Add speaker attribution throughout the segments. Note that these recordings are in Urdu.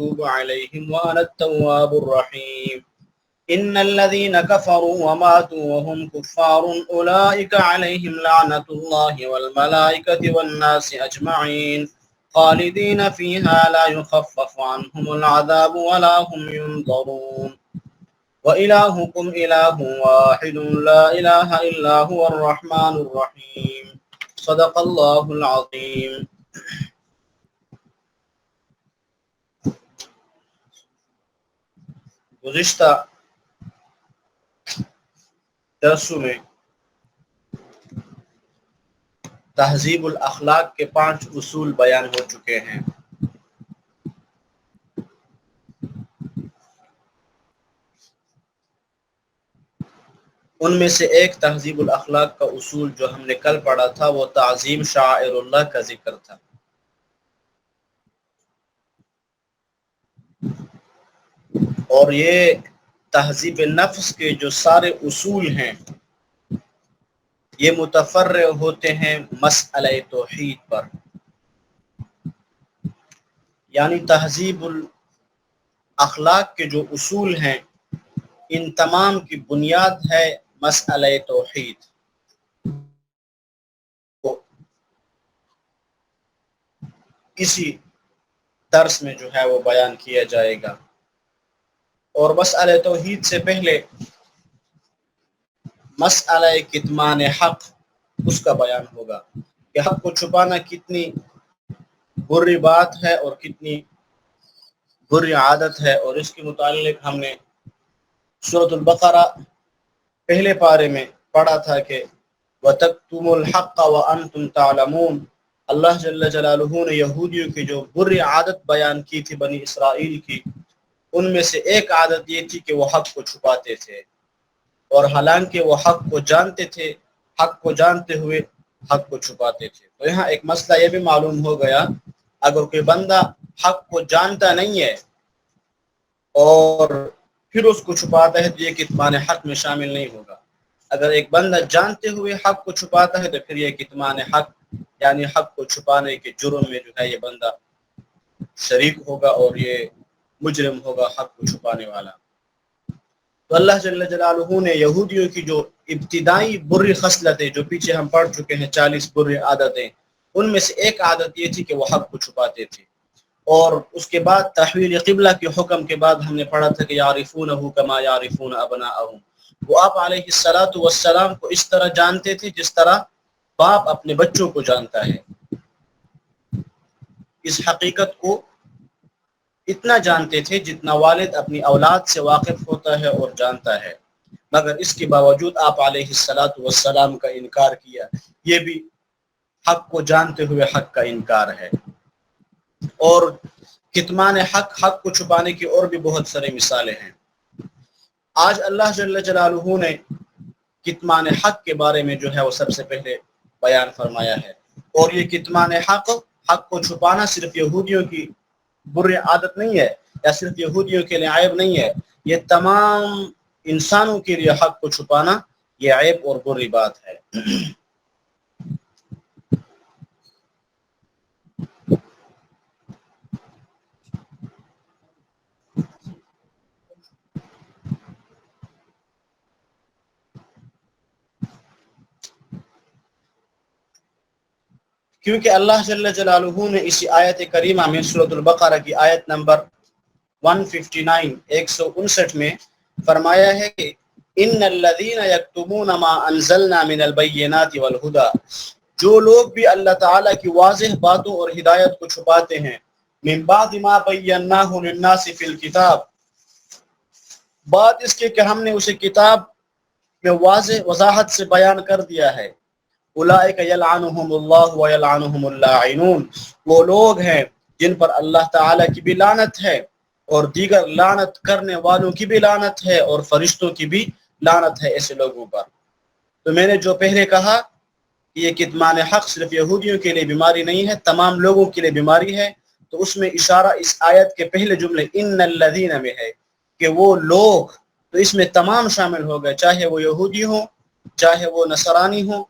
Speaker 1: وأتوب عليهم وأنا التواب الرحيم إن الذين كفروا وماتوا وهم كفار أولئك عليهم لعنة الله والملائكة والناس أجمعين خالدين فيها لا يخفف عنهم العذاب ولا هم ينظرون وإلهكم إله واحد لا إله إلا هو الرحمن الرحيم صدق الله العظيم. گزشتہ درسوں میں تہذیب الاخلاق کے 5 اصول بیان ہو چکے ہیں. ان میں سے ایک تہذیب الاخلاق کا اصول جو ہم نے کل پڑھا تھا وہ تعظیم شعائر اللہ کا ذکر تھا. اور یہ تہذیب نفس کے جو سارے اصول ہیں یہ متفرع ہوتے ہیں مسئلہ توحید پر. یعنی تہذیب الاخلاق کے جو اصول ہیں ان تمام کی بنیاد ہے مسئلہ توحید. اسی درس میں جو ہے وہ بیان کیا جائے گا. اور مسئلہ توحید سے پہلے مسئلہ کتمان حق اس کا بیان ہوگا کہ حق کو چھپانا کتنی بری بات ہے اور کتنی بری عادت ہے. اور اس کے متعلق ہم نے سورۃ البقرہ پہلے پارے میں پڑھا تھا کہ وَتَكْتُمُ الْحَقَّ وَأَنْتُمْ تَعْلَمُونَ. اللہ جل جلالہ نے یہودیوں کی جو بری عادت بیان کی تھی بنی اسرائیل کی، ان میں سے ایک عادت یہ تھی کہ وہ حق کو چھپاتے تھے، اور حالانکہ وہ حق کو جانتے تھے، حق کو جانتے ہوئے حق کو چھپاتے تھے. تو یہاں ایک مسئلہ یہ بھی معلوم ہو گیا، اگر کوئی بندہ حق کو جانتا نہیں ہے اور پھر اس کو چھپاتا ہے تو یہ کتمان حق میں شامل نہیں ہوگا. اگر ایک بندہ جانتے ہوئے حق کو چھپاتا ہے تو پھر یہ کتمان حق یعنی حق کو چھپانے کے جرم میں جو ہے یہ بندہ شریک ہوگا اور یہ مجرم ہوگا، حق کو چھپانے والا. تو اللہ جل جلالہ نے یہودیوں کی جو ابتدائی بری خصلتیں جو پیچھے ہم پڑھ چکے ہیں 40 بری عادتیں، ان میں سے ایک عادت یہ تھی کہ وہ حق کو چھپاتے تھے. اور اس کے بعد تحویل قبلہ کے حکم کے بعد ہم نے پڑھا تھا کہ یعرفونہ کما یعرفون ابناءہم، وہ آپ علیہ الصلوۃ والسلام کو اس طرح جانتے تھے جس طرح باپ اپنے بچوں کو جانتا ہے. اس حقیقت کو اتنا جانتے تھے جتنا والد اپنی اولاد سے واقف ہوتا ہے اور جانتا ہے، مگر اس کے باوجود آپ علیہ الصلوۃ والسلام کا انکار کیا. یہ بھی حق کو جانتے ہوئے حق کا انکار ہے. اور کتمان حق کو چھپانے کی اور بھی بہت ساری مثالیں ہیں. آج اللہ جل جلالہ نے کتمان حق کے بارے میں جو ہے وہ سب سے پہلے بیان فرمایا ہے. اور یہ کتمان حق کو چھپانا صرف یہودیوں کی بری عادت نہیں ہے یا صرف یہودیوں کے لیے عیب نہیں ہے، یہ تمام انسانوں کے لیے حق کو چھپانا یہ عیب اور بری بات ہے. کیونکہ اللہ جل جلالہ نے اسی آیت کریمہ میں سورۃ البقرہ کی آیت نمبر 159 159 میں فرمایا ہے کہ ان الذین یکتمون ما انزلنا من البینات والہدی، جو لوگ بھی اللہ تعالیٰ کی واضح باتوں اور ہدایت کو چھپاتے ہیں، من بعد ما بیناہ للناس فی الکتاب، بات اس کے کہ ہم نے اسے کتاب میں واضح وضاحت سے بیان کر دیا ہے. اولئک یلعنہم اللہ ویلعنہم اللاعنون، وہ لوگ ہیں جن پر اللہ تعالیٰ کی بھی لعنت ہے اور دیگر لعنت کرنے والوں کی بھی لعنت ہے اور فرشتوں کی بھی لعنت ہے ایسے لوگوں پر. تو میں نے جو پہلے کہا کہ یہ کتمان حق صرف یہودیوں کے لیے بیماری نہیں ہے، تمام لوگوں کے لیے بیماری ہے، تو اس میں اشارہ اس آیت کے پہلے جملے ان الذین میں ہے کہ وہ لوگ، تو اس میں تمام شامل ہو گئے، چاہے وہ یہودی ہوں، چاہے وہ نصرانی ہوں،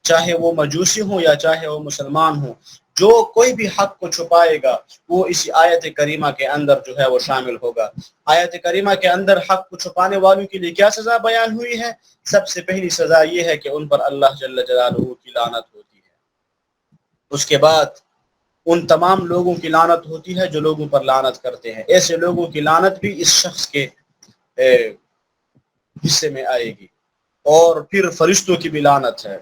Speaker 1: چاہے وہ مجوسی ہوں یا چاہے وہ مسلمان ہوں. جو کوئی بھی حق کو چھپائے گا وہ اسی آیت کریمہ کے اندر جو ہے وہ شامل ہوگا۔ آیت کریمہ کے اندر حق کو چھپانے والوں کے لیے کیا سزا بیان ہوئی ہے؟ سب سے پہلی سزا یہ ہے کہ ان پر اللہ جل جلالہ کی لعنت ہوتی ہے۔ اس کے بعد ان تمام لوگوں کی لعنت ہوتی ہے جو لوگوں پر لعنت کرتے ہیں، ایسے لوگوں کی لعنت بھی اس شخص کے حصے میں آئے گی، اور پھر فرشتوں کی بھی لعنت ہے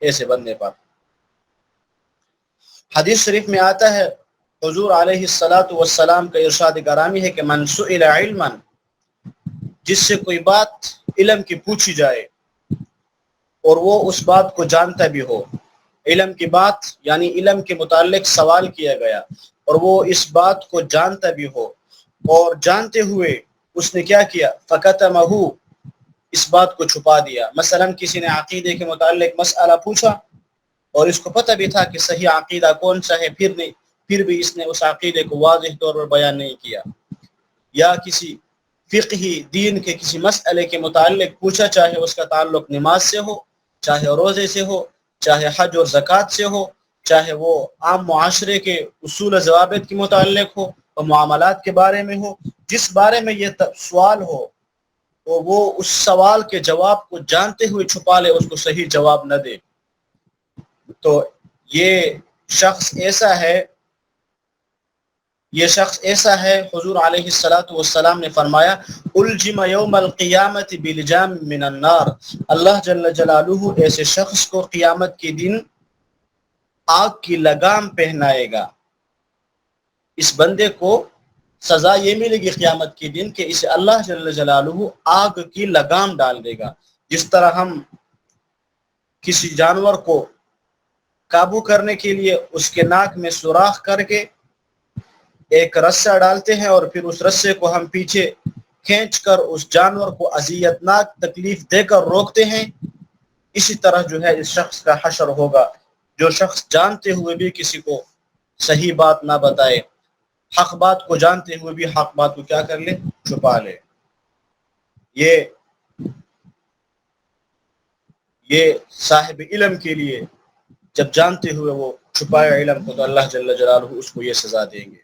Speaker 1: ایسے بندے پر۔ حدیث شریف میں آتا ہے حضور علیہ السلام کا ارشاد گرامی ہے کہ من سئل علما، جس سے کوئی بات علم کی پوچھی جائے اور وہ اس بات کو جانتا بھی ہو، علم کی بات یعنی علم کے متعلق سوال کیا گیا اور وہ اس بات کو جانتا بھی ہو، اور جانتے ہوئے اس نے کیا کیا؟ فکتمہ، اس بات کو چھپا دیا۔ مثلا کسی نے عقیدے کے متعلق مسئلہ پوچھا اور اس کو پتہ بھی تھا کہ صحیح عقیدہ کون سا ہے، پھر بھی اس نے اس عقیدے کو واضح طور پر بیان نہیں کیا، یا کسی فقہی دین کے کسی مسئلے کے متعلق پوچھا، چاہے اس کا تعلق نماز سے ہو، چاہے روزے سے ہو، چاہے حج اور زکوٰۃ سے ہو، چاہے وہ عام معاشرے کے اصول و ضوابط کے متعلق ہو اور معاملات کے بارے میں ہو، جس بارے میں یہ سوال ہو تو وہ اس سوال کے جواب کو جانتے ہوئے چھپا لے، اس کو صحیح جواب نہ دے، تو یہ شخص ایسا ہے حضور علیہ السلام نے فرمایا الجم یوم القیامت بلجام من النار، اللہ جل جلالہ ایسے شخص کو قیامت کے دن آگ کی لگام پہنائے گا۔ اس بندے کو سزا یہ ملے گی قیامت کے دن کہ اسے اللہ جل جلالہ آگ کی لگام ڈال دے گا۔ جس طرح ہم کسی جانور کو قابو کرنے کے لیے اس کے ناک میں سوراخ کر کے ایک رسہ ڈالتے ہیں اور پھر اس رسے کو ہم پیچھے کھینچ کر اس جانور کو اذیتناک تکلیف دے کر روکتے ہیں، اسی طرح جو ہے اس شخص کا حشر ہوگا، جو شخص جانتے ہوئے بھی کسی کو صحیح بات نہ بتائے، حق بات کو جانتے ہوئے بھی حق بات کو کیا کر لے؟ چھپا لے۔ یہ صاحب علم کے لیے جب جانتے ہوئے وہ چھپائے علم کو تو اللہ جل جلالہ اس کو یہ سزا دیں گے۔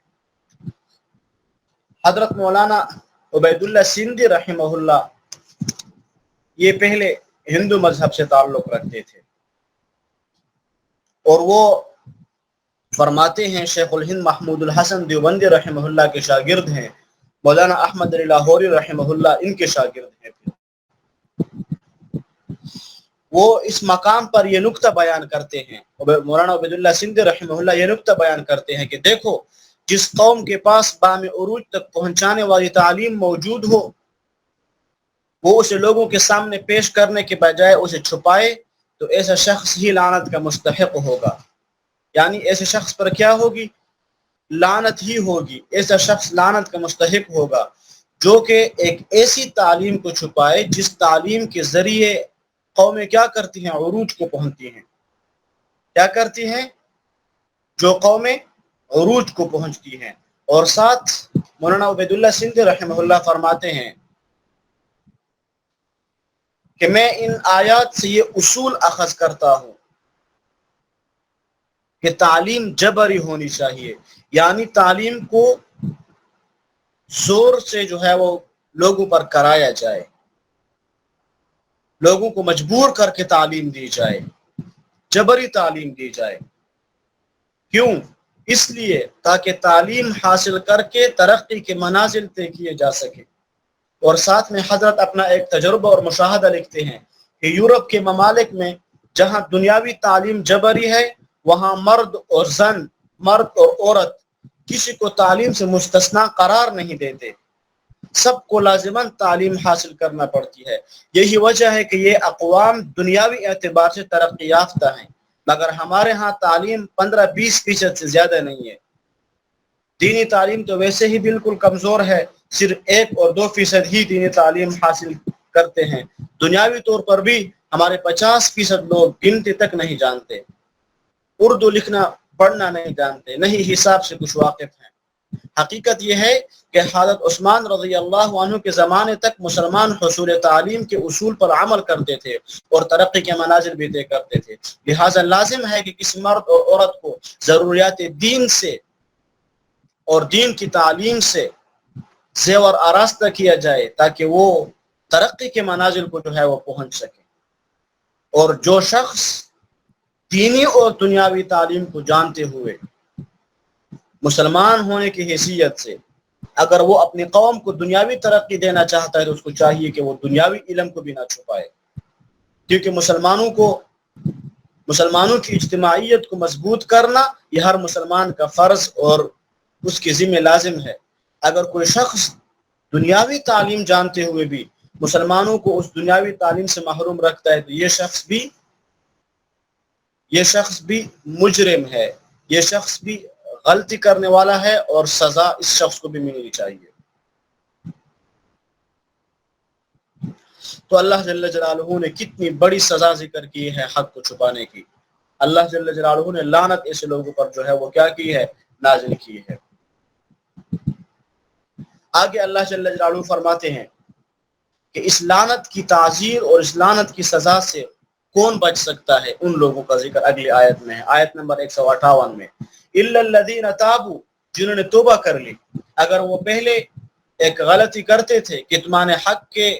Speaker 1: حضرت مولانا عبید اللہ سندھی رحمہ اللہ یہ پہلے ہندو مذہب سے تعلق رکھتے تھے، اور وہ فرماتے ہیں شیخ الہند محمود الحسن دیوبندی رحمہ اللہ کے شاگرد ہیں، مولانا احمد علی لاہوری رحمہ اللہ ان کے شاگرد ہیں۔ وہ اس مقام پر یہ نکتہ بیان کرتے ہیں، مولانا عبید اللہ سندھی رحمہ اللہ یہ نکتہ بیان کرتے ہیں کہ دیکھو، جس قوم کے پاس بام عروج تک پہنچانے والی تعلیم موجود ہو وہ اسے لوگوں کے سامنے پیش کرنے کے بجائے اسے چھپائے تو ایسا شخص ہی لعنت کا مستحق ہوگا، یعنی ایسے شخص پر کیا ہوگی؟ لعنت ہی ہوگی۔ ایسا شخص لعنت کا مستحق ہوگا جو کہ ایک ایسی تعلیم کو چھپائے جس تعلیم کے ذریعے قومیں کیا کرتی ہیں؟ عروج کو پہنچتی ہیں۔ کیا کرتی ہیں؟ جو قومیں عروج کو پہنچتی ہیں۔ اور ساتھ مولانا عبید اللہ سندھی رحمہ اللہ فرماتے ہیں کہ میں ان آیات سے یہ اصول اخذ کرتا ہوں کہ تعلیم جبری ہونی چاہیے، یعنی تعلیم کو زور سے جو ہے وہ لوگوں پر کرایا جائے، لوگوں کو مجبور کر کے تعلیم دی جائے، جبری تعلیم دی جائے۔ کیوں؟ اس لیے تاکہ تعلیم حاصل کر کے ترقی کے منازل طے کیے جا سکے۔ اور ساتھ میں حضرت اپنا ایک تجربہ اور مشاہدہ لکھتے ہیں کہ یورپ کے ممالک میں جہاں دنیاوی تعلیم جبری ہے وہاں مرد اور عورت کسی کو تعلیم سے مستثنا قرار نہیں دیتے، سب کو لازماً تعلیم حاصل کرنا پڑتی ہے۔ یہی وجہ ہے کہ یہ اقوام دنیاوی اعتبار سے ترقی یافتہ ہیں، مگر ہمارے ہاں تعلیم 15-20% سے زیادہ نہیں ہے۔ دینی تعلیم تو ویسے ہی بالکل کمزور ہے، صرف 1-2% ہی دینی تعلیم حاصل کرتے ہیں۔ دنیاوی طور پر بھی ہمارے 50% لوگ گنتی تک نہیں جانتے، اردو لکھنا پڑھنا نہیں جانتے، نہیں حساب سے کچھ واقف ہیں۔ حقیقت یہ ہے کہ حضرت عثمان رضی اللہ عنہ کے زمانے تک مسلمان حصول تعلیم کے اصول پر عمل کرتے تھے اور ترقی کے مناظر بھی طے کرتے تھے، لہٰذا لازم ہے کہ کسی مرد اور عورت کو ضروریات دین سے اور دین کی تعلیم سے زیور آراستہ کیا جائے تاکہ وہ ترقی کے منازل کو جو ہے وہ پہنچ سکے۔ اور جو شخص دینی اور دنیاوی تعلیم کو جانتے ہوئے مسلمان ہونے کی حیثیت سے اگر وہ اپنی قوم کو دنیاوی ترقی دینا چاہتا ہے تو اس کو چاہیے کہ وہ دنیاوی علم کو بھی نہ چھپائے، کیونکہ مسلمانوں کی اجتماعیت کو مضبوط کرنا یہ ہر مسلمان کا فرض اور اس کے ذمہ لازم ہے۔ اگر کوئی شخص دنیاوی تعلیم جانتے ہوئے بھی مسلمانوں کو اس دنیاوی تعلیم سے محروم رکھتا ہے تو یہ شخص بھی مجرم ہے، یہ شخص بھی غلطی کرنے والا ہے اور سزا اس شخص کو بھی ملنی چاہیے۔ تو اللہ جل جلالہ نے کتنی بڑی سزا ذکر کی ہے حق کو چھپانے کی۔ اللہ جل جلالہ نے لعنت ایسے لوگوں پر جو ہے وہ کیا کی ہے، نازل کی ہے۔ آگے اللہ جل جلالہ فرماتے ہیں کہ اس لعنت کی تعزیر اور اس لعنت کی سزا سے کون بچ سکتا ہے، ان لوگوں کا ذکر اگلی آیت میں ہے، آیت نمبر 158 میں، الا الذین تابوا، جنہوں نے توبہ کر لی۔ اگر وہ پہلے ایک غلطی کرتے تھے، کتمان حق کے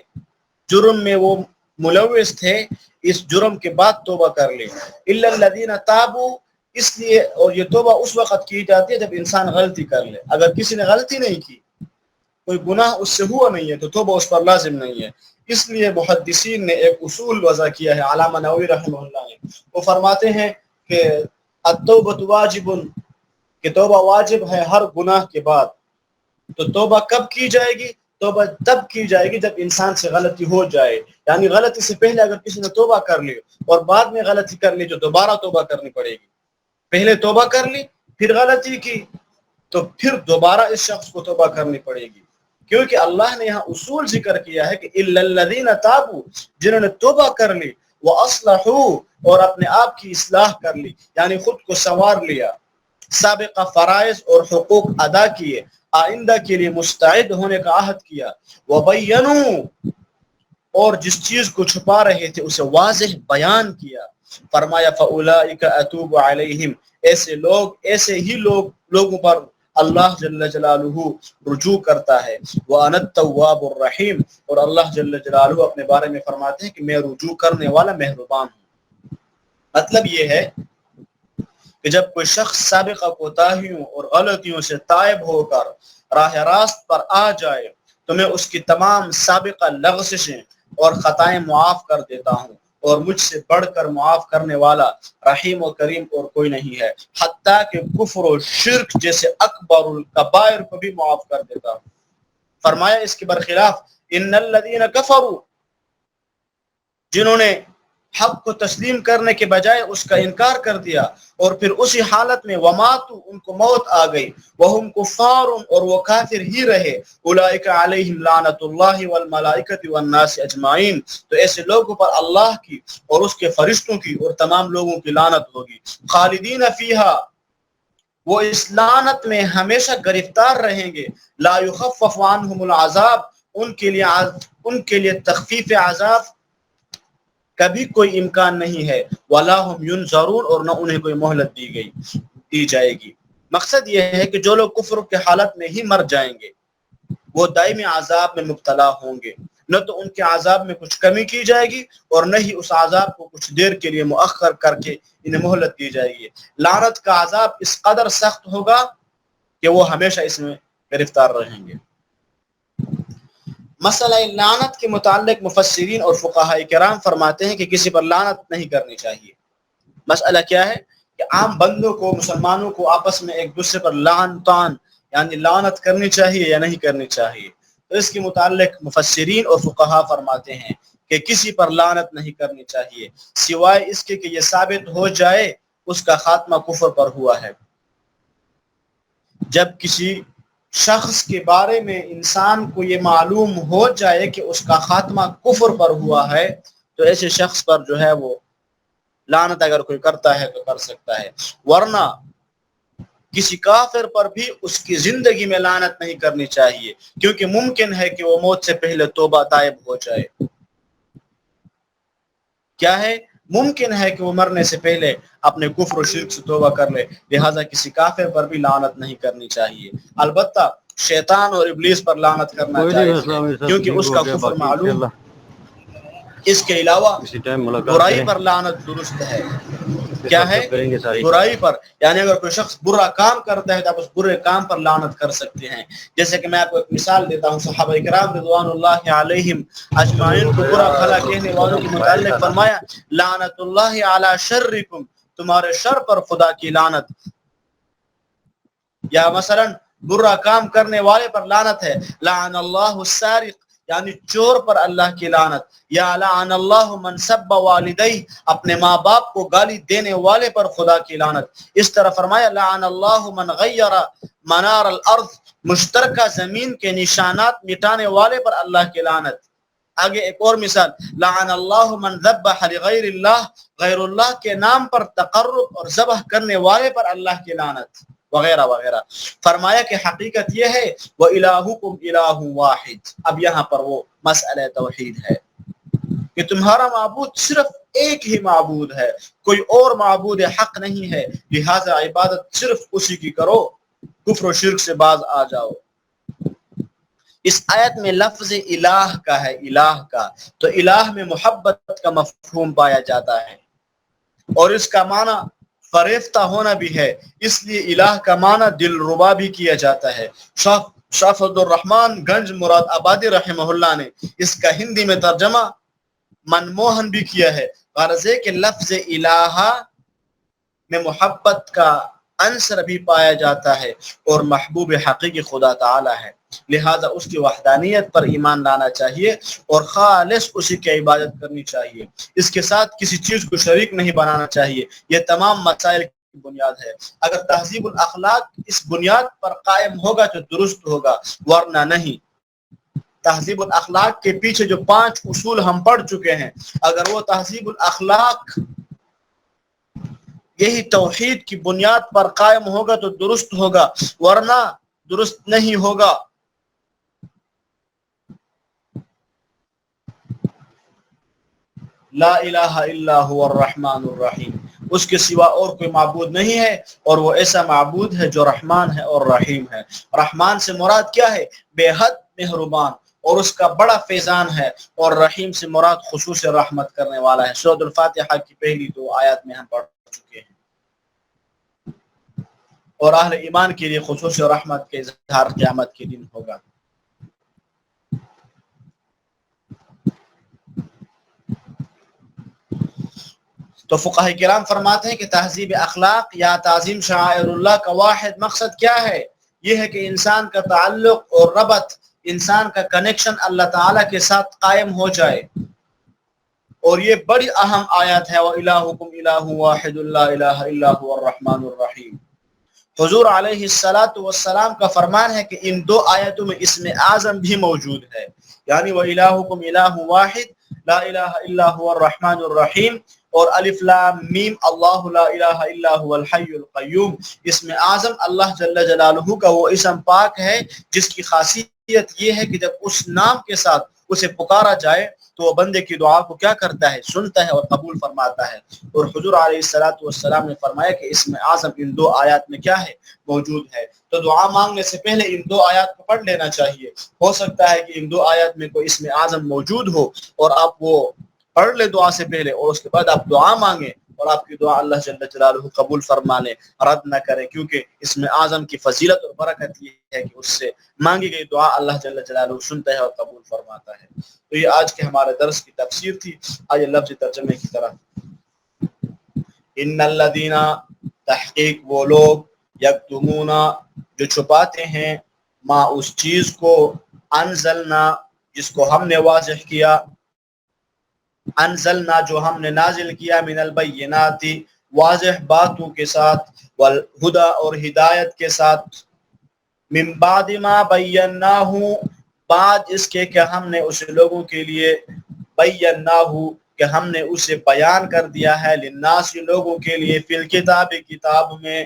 Speaker 1: جرم میں وہ ملوث تھے، اس جرم کے بعد توبہ کر لی۔ الا الذین تابوا، اس لیے، اور یہ توبہ اس وقت کی جاتی ہے جب انسان غلطی کر لے۔ اگر کسی نے غلطی نہیں کی، کوئی گناہ اس سے ہوا نہیں ہے، تو توبہ اس پر لازم نہیں ہے۔ اس لیے محدثین نے ایک اصول وضع کیا ہے، علامہ نووی رحمہ اللہ نے، وہ فرماتے ہیں کہ التوبۃ واجب، کہ توبہ واجب ہے ہر گناہ کے بعد۔ تو توبہ کب کی جائے گی؟ توبہ تب کی جائے گی جب انسان سے غلطی ہو جائے، یعنی غلطی سے پہلے اگر کسی نے توبہ کر لی اور بعد میں غلطی کر لی تو دوبارہ توبہ کرنی پڑے گی۔ پہلے توبہ کر لی پھر غلطی کی تو پھر دوبارہ اس شخص کو توبہ کرنی پڑے گی، کیونکہ اللہ نے یہاں اصول ذکر کیا ہے کہ الا الذین تابوا، جنہوں نے توبہ کر لی، واصلحوا، اور اپنے آپ کی اصلاح کر لی، یعنی خود کو سنوار لیا، سابقہ فرائض اور حقوق ادا کیے، آئندہ کے لیے مستعد ہونے کا عہد کیا، وبینوا، اور جس چیز کو چھپا رہے تھے اسے واضح بیان کیا، فرمایا فاولئک اتوب علیہم، ایسے ہی لوگوں پر اللہ جل جلالہ رجوع کرتا ہے، وَأَنَا التَّوَّابُ الرَّحِيمُ، اور اللہ جل جلالہ اپنے بارے میں فرماتے ہیں کہ میں رجوع کرنے والا مہربان ہوں۔ مطلب یہ ہے کہ جب کوئی شخص سابقہ کوتاہیوں اور غلطیوں سے تائب ہو کر راہ راست پر آ جائے تو میں اس کی تمام سابقہ لغزشیں اور خطائیں معاف کر دیتا ہوں، اور مجھ سے بڑھ کر معاف کرنے والا رحیم و کریم اور کوئی نہیں ہے، حتیٰ کہ کفر و شرک جیسے اکبر الکبائر کو بھی معاف کر دیتا ہوں۔ فرمایا اس کے برخلاف ان الذین کفروا، جنہوں نے حق کو تسلیم کرنے کے بجائے اس کا انکار کر دیا اور پھر اسی حالت میں وماتوا، ان کو موت آ گئی، وہم کفار، اور وہ کافر ہی رہے، اولئک علیہم لعنت اللہ والملائکۃ والناس اجمعین، تو ایسے لوگوں پر اللہ کی اور اس کے فرشتوں کی اور تمام لوگوں کی لعنت ہوگی، خالدین فیہا، وہ اس لعنت میں ہمیشہ گرفتار رہیں گے، لا یخفف عنہم العذاب، ان کے لیے تخفیف عذاب کبھی کوئی امکان نہیں ہے، وَلَا هُمْ يُنْظَرُونَ، اور نہ انہیں کوئی مہلت دی جائے گی۔ مقصد یہ ہے کہ جو لوگ کفر کے حالت میں ہی مر جائیں گے وہ دائمی عذاب میں مبتلا ہوں گے، نہ تو ان کے عذاب میں کچھ کمی کی جائے گی اور نہ ہی اس عذاب کو کچھ دیر کے لیے مؤخر کر کے انہیں مہلت دی جائے گی۔ لعنت کا عذاب اس قدر سخت ہوگا کہ وہ ہمیشہ اس میں گرفتار رہیں گے۔ مسئلہ لعنت کے متعلق مفسرین اور فقہاء کرام فرماتے ہیں کہ کسی پر لعنت نہیں کرنی چاہیے۔ مسئلہ کیا ہے کہ عام بندوں کو، مسلمانوں کو آپس میں ایک دوسرے پر لعنتان یعنی لعنت کرنی چاہیے یا نہیں کرنی چاہیے۔ تو اس کے متعلق مفسرین اور فقہاء فرماتے ہیں کہ کسی پر لعنت نہیں کرنی چاہیے سوائے اس کے کہ یہ ثابت ہو جائے اس کا خاتمہ کفر پر ہوا ہے۔ جب کسی شخص کے بارے میں انسان کو یہ معلوم ہو جائے کہ اس کا خاتمہ کفر پر ہوا ہے تو ایسے شخص پر جو ہے وہ لعنت اگر کوئی کرتا ہے تو کر سکتا ہے، ورنہ کسی کافر پر بھی اس کی زندگی میں لعنت نہیں کرنی چاہیے، کیونکہ ممکن ہے کہ وہ موت سے پہلے توبہ طائب ہو جائے۔ کیا ہے؟ ممکن ہے کہ وہ مرنے سے پہلے اپنے کفر و شرک سے توبہ کر لے، لہٰذا کسی کافر پر بھی لعنت نہیں کرنی چاہیے۔ البتہ شیطان اور ابلیس پر لعنت کرنا
Speaker 2: کوئی نہیں،
Speaker 1: جائز ہے،
Speaker 2: السلام علیکم،
Speaker 1: کیونکہ
Speaker 2: ٹھیک
Speaker 1: اس
Speaker 2: ہو
Speaker 1: کا
Speaker 2: گیا،
Speaker 1: کفر
Speaker 2: باقی
Speaker 1: معلوم،
Speaker 2: انشاءاللہ
Speaker 1: اس کے علاوہ
Speaker 2: اسی ٹائم ملاقات
Speaker 1: برائی
Speaker 2: کریں،
Speaker 1: پر لعنت درست ہے۔
Speaker 2: اس کے
Speaker 1: کیا
Speaker 2: ساتھ
Speaker 1: ہے؟
Speaker 2: سب کریں گے ساری۔
Speaker 1: برائی پر، یعنی اگر کوئی شخص برا کام کرتا ہے تو آپ اس برے کام پر لعنت کر سکتے ہیں۔ جیسے کہ میں آپ کو ایک مثال دیتا ہوں، صحابہ کرام رضوان اللہ علیہم اجمعین کو برا بھلا کہنے والوں کے متعلق فرمایا لعنت اللہ علی شرکم، تمہارے شر پر خدا کی لعنت۔ یا مثلا برا کام کرنے والے پر لعنت ہے، لعن اللہ السارق، یعنی چور پر اللہ کی لعنت، یا لعن اللہ من سب والدیہ، اپنے ماں باپ کو گالی دینے والے پر خدا کی لعنت۔ اس طرح فرمایا لعن اللہ من غیر منار الارض، مشترکہ زمین کے نشانات مٹانے والے پر اللہ کی لعنت۔ آگے ایک اور مثال، لعن اللہ من ذبح لغیر اللہ، غیر اللہ کے نام پر تقرب اور ذبح کرنے والے پر اللہ کی لعنت، وغیرہ وغیرہ۔ فرمایا کہ حقیقت یہ ہے وَإِلَٰهُكُمْ إِلَٰهٌ وَاحِدٌ، اب یہاں پر وہ مسئلہ توحید ہے کہ تمہارا معبود صرف ایک ہی معبود ہے، کوئی اور معبود حق نہیں ہے، لہذا عبادت صرف اسی کی کرو، کفر و شرک سے باز آ جاؤ۔ اس آیت میں لفظ الہ کا ہے، الہ کا، تو الہ میں محبت کا مفہوم پایا جاتا ہے، اور اس کا معنی فریفتہ ہونا بھی ہے، اس لیے الہ کا معنی دل ربا بھی کیا جاتا ہے۔ شاہ فضل الرحمن گنج مراد آبادی رحمہ اللہ نے اس کا ہندی میں ترجمہ منموہن بھی کیا ہے، غرض ہے کہ لفظ الہ میں محبت کا عنصر بھی پایا جاتا ہے، اور محبوب حقیقی خدا تعالی ہے، لہذا اس کی وحدانیت پر ایمان لانا چاہیے اور خالص اسی کی عبادت کرنی چاہیے، اس کے ساتھ کسی چیز کو شریک نہیں بنانا چاہیے۔ یہ تمام مسائل کی بنیاد ہے، اگر تہذیب الاخلاق اس بنیاد پر قائم ہوگا تو درست ہوگا، ورنہ نہیں۔ تہذیب الاخلاق کے پیچھے جو 5 اصول ہم پڑھ چکے ہیں، اگر وہ تہذیب الاخلاق یہی توحید کی بنیاد پر قائم ہوگا تو درست ہوگا، ورنہ درست نہیں ہوگا۔ لا الہ الا هو الرحمن الرحیم، اس کے سوا اور کوئی معبود نہیں ہے، اور وہ ایسا معبود ہے جو رحمان ہے اور رحیم ہے۔ رحمان سے مراد کیا ہے؟ بے حد مہربان اور اس کا بڑا فیضان ہے، اور رحیم سے مراد خصوص رحمت کرنے والا ہے۔ سورۃ الفاتحہ کی پہلی 2 آیات میں ہم پڑھ چکے ہیں، اور اہل ایمان کے لیے خصوص رحمت کے اظہار قیامت کے دن ہوگا۔ تو فقہاء کرام فرماتے ہیں کہ تہذیب اخلاق یا تعظیم شعائر اللہ کا واحد مقصد کیا ہے؟ یہ ہے کہ انسان کا تعلق اور ربط، انسان کا کنیکشن اللہ تعالیٰ کے ساتھ قائم ہو جائے، اور یہ بڑی اہم آیت ہے وَإِلَٰهُكُمْ إِلَٰهٌ وَاحِدٌ لَا إِلَٰهَ إِلَّا هُوَ الرَّحْمَٰنُ الرَّحِيمُ۔ حضور علیہ السلام کا فرمان ہے کہ ان 2 آیتوں میں اسم اعظم بھی موجود ہے، یعنی وَإِلَٰهُكُمْ إِلَٰهٌ وَاحِدٌ لَا إِلَٰهَ إِلَّا هُوَ الرَّحْمَٰنُ الرَّحِيمُ، اور الف لام میم اللہ لا الہ الا هو الحی القیوم۔ اسم اعظم اللہ جل جلالہ کا وہ اسم پاک ہے جس کی خاصیت یہ ہے کہ جب اس نام کے ساتھ اسے پکارا جائے تو وہ بندے کی دعا کو کیا کرتا ہے؟ سنتا ہے اور قبول فرماتا ہے۔ اور حضور علیہ السلام نے فرمایا کہ اسم اعظم ان 2 آیات میں کیا ہے؟ موجود ہے۔ تو دعا مانگنے سے پہلے ان 2 آیات کو پڑھ لینا چاہیے، ہو سکتا ہے کہ ان 2 آیات میں کوئی اسم اعظم موجود ہو اور آپ وہ پڑھ لے دعا سے پہلے، اور اس کے بعد آپ دعا مانگیں اور آپ کی دعا اللہ جل جلالہ قبول فرما لے، رد نہ کرے، کیونکہ اسم اعظم کی فضیلت اور برکت یہ ہے کہ اس سے مانگی گئی دعا اللہ جل جلالہ سنتا ہے اور قبول فرماتا ہے۔ تو یہ آج کے ہمارے درس کی تفسیر تھی۔ آئیے لفظ ترجمے کی طرف۔ ان الذین، تحقیق وہ لوگ، یکتمون جو چھپاتے ہیں، ما اس چیز کو، انزلنا جس کو ہم نے واضح کیا، انزلنا جو ہم نے نازل کیا، من البینات واضح باتوں کے ساتھ، والہدی اور ہدایت کے ساتھ، من بعد ما بیناہ بعد اس کے کہ ہم نے اسے لوگوں کے لیے، بیناہ کہ ہم نے اسے بیان کر دیا ہے، للناس لوگوں کے لیے، فی الکتاب کتاب میں،